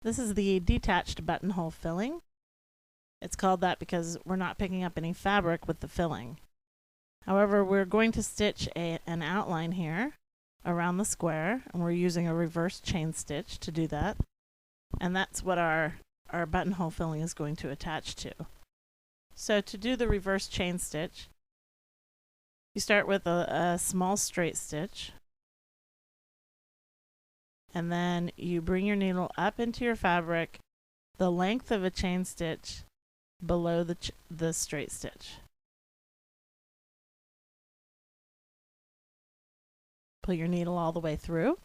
This is the detached buttonhole filling. It's called that because we're not picking up any fabric with the filling. However, we're going to stitch an outline here around the square, and we're using a reverse chain stitch to do that. And that's what our buttonhole filling is going to attach to. So to do the reverse chain stitch, you start with a small straight stitch, and then you bring your needle up into your fabric the length of a chain stitch below the straight stitch. Pull your needle all the way through.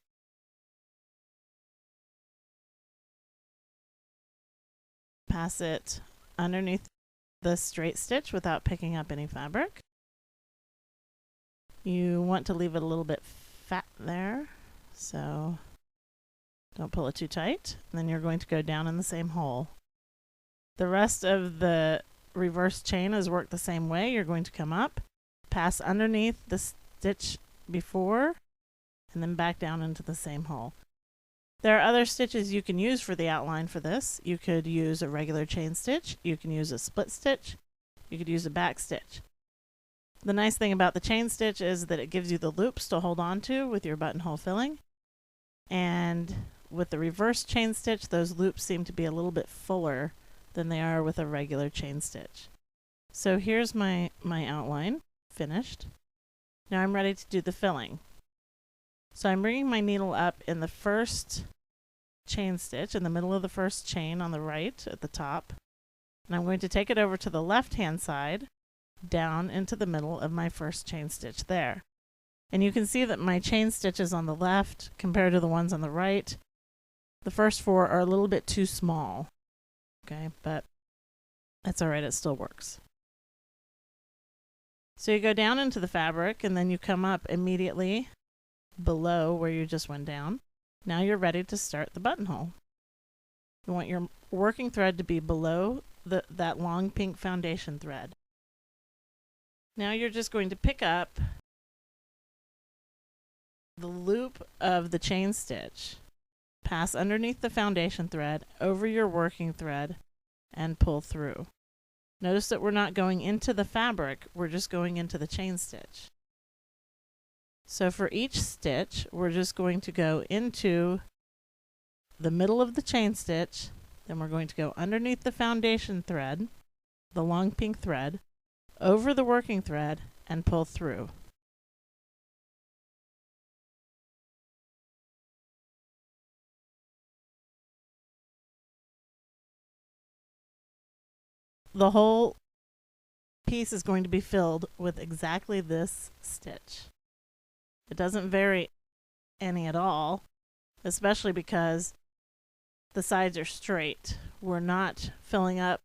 Pass it underneath the straight stitch without picking up any fabric. You want to leave it a little bit fat there, so don't pull it too tight. And then you're going to go down in the same hole. The rest of the reverse chain is worked the same way. You're going to come up, pass underneath the stitch before, and then back down into the same hole. There are other stitches you can use for the outline for this. You could use a regular chain stitch, you can use a split stitch, you could use a back stitch. The nice thing about the chain stitch is that it gives you the loops to hold on to with your buttonhole filling. And with the reverse chain stitch, those loops seem to be a little bit fuller than they are with a regular chain stitch. So here's my outline finished. Now I'm ready to do the filling. So I'm bringing my needle up in the first chain stitch, in the middle of the first chain on the right at the top. And I'm going to take it over to the left hand side, down into the middle of my first chain stitch there. And you can see that my chain stitches on the left compared to the ones on the right, the first four are a little bit too small. Okay, but that's alright, it still works. So you go down into the fabric and then you come up immediately below where you just went down. Now you're ready to start the buttonhole. You want your working thread to be below that long pink foundation thread. Now you're just going to pick up the loop of the chain stitch, pass underneath the foundation thread, over your working thread, and pull through. Notice that we're not going into the fabric, we're just going into the chain stitch. So for each stitch, we're just going to go into the middle of the chain stitch, then we're going to go underneath the foundation thread, the long pink thread, over the working thread, and pull through. The whole piece is going to be filled with exactly this stitch. It doesn't vary any at all, especially because the sides are straight. We're not filling up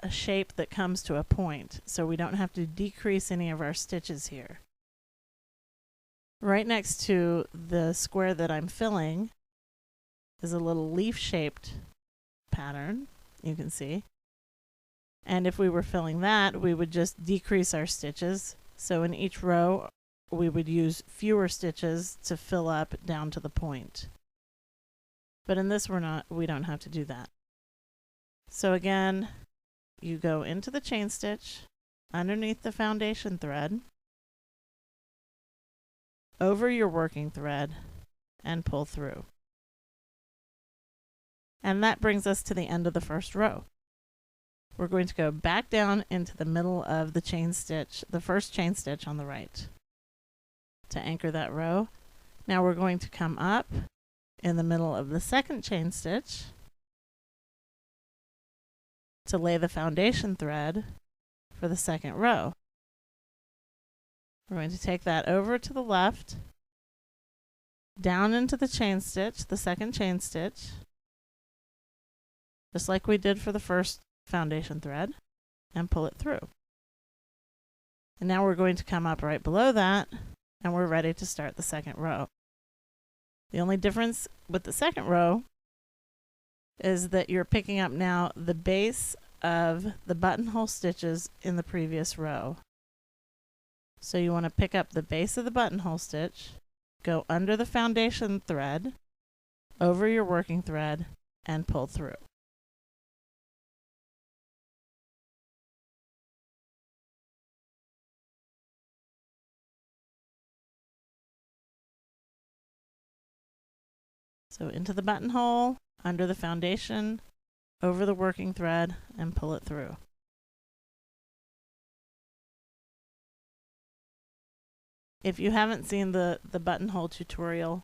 a shape that comes to a point, so we don't have to decrease any of our stitches here. Right next to the square that I'm filling is a little leaf-shaped pattern, you can see. And if we were filling that, we would just decrease our stitches. So in each row, we would use fewer stitches to fill up down to the point. But in this, we don't have to do that. So again, you go into the chain stitch, underneath the foundation thread, over your working thread, and pull through. And that brings us to the end of the first row. We're going to go back down into the middle of the chain stitch, the first chain stitch on the right, to anchor that row. Now we're going to come up in the middle of the second chain stitch to lay the foundation thread for the second row. We're going to take that over to the left, down into the chain stitch, the second chain stitch, just like we did for the first foundation thread, and pull it through. And now we're going to come up right below that, and we're ready to start the second row. The only difference with the second row is that you're picking up now the base of the buttonhole stitches in the previous row. So you want to pick up the base of the buttonhole stitch, go under the foundation thread, over your working thread, and pull through. So into the buttonhole, under the foundation, over the working thread, and pull it through. If you haven't seen the buttonhole tutorial,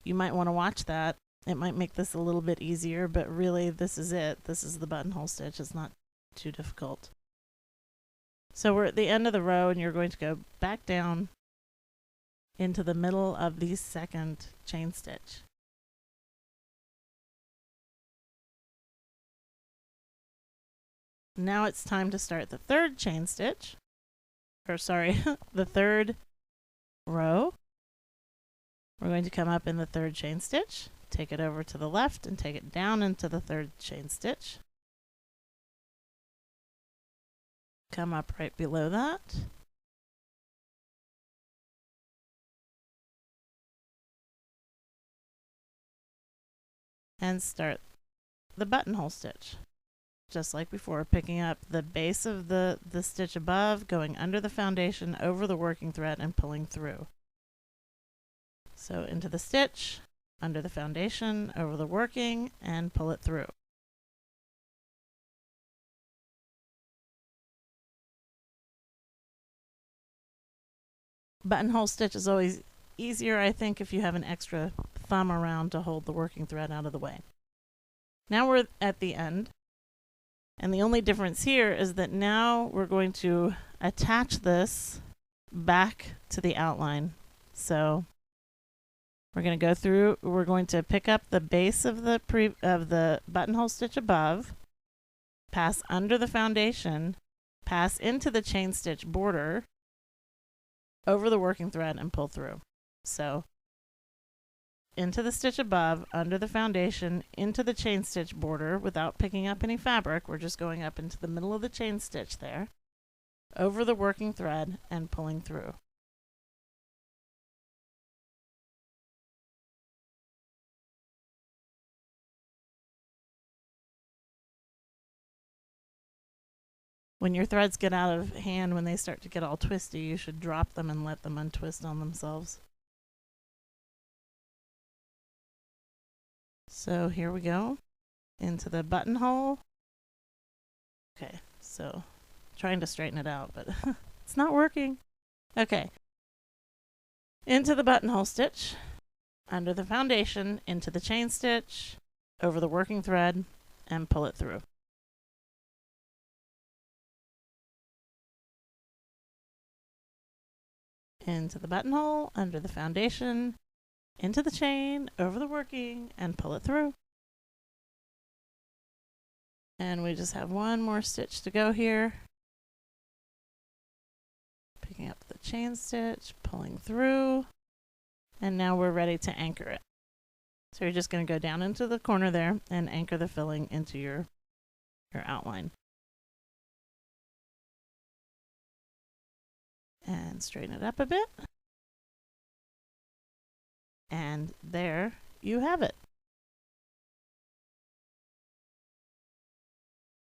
you might want to watch that. It might make this a little bit easier, but really this is it. This is the buttonhole stitch. It's not too difficult. So we're at the end of the row, and you're going to go back down into the middle of the second chain stitch. Now it's time to start the third chain stitch, or sorry, the third row. We're going to come up in the third chain stitch, take it over to the left, and take it down into the third chain stitch. Come up right below that. And start the buttonhole stitch. Just like before, picking up the base of the stitch above, going under the foundation, over the working thread, and pulling through. So into the stitch, under the foundation, over the working, and pull it through. Buttonhole stitch is always easier, I think, if you have an extra thumb around to hold the working thread out of the way. Now we're at the end. And the only difference here is that now we're going to attach this back to the outline. So we're going to go through, we're going to pick up the base of the buttonhole stitch above, pass under the foundation, pass into the chain stitch border, over the working thread, and pull through. So into the stitch above, under the foundation, into the chain stitch border without picking up any fabric. We're just going up into the middle of the chain stitch there, over the working thread, and pulling through. When your threads get out of hand, when they start to get all twisty, you should drop them and let them untwist on themselves. So here we go, into the buttonhole. Okay, so trying to straighten it out, but it's not working. Okay, into the buttonhole stitch, under the foundation, into the chain stitch, over the working thread, and pull it through. Into the buttonhole, under the foundation, into the chain, over the working, and pull it through. And we just have one more stitch to go here. Picking up the chain stitch, pulling through, and now we're ready to anchor it. So you're just going to go down into the corner there and anchor the filling into your outline. And straighten it up a bit. And there you have it.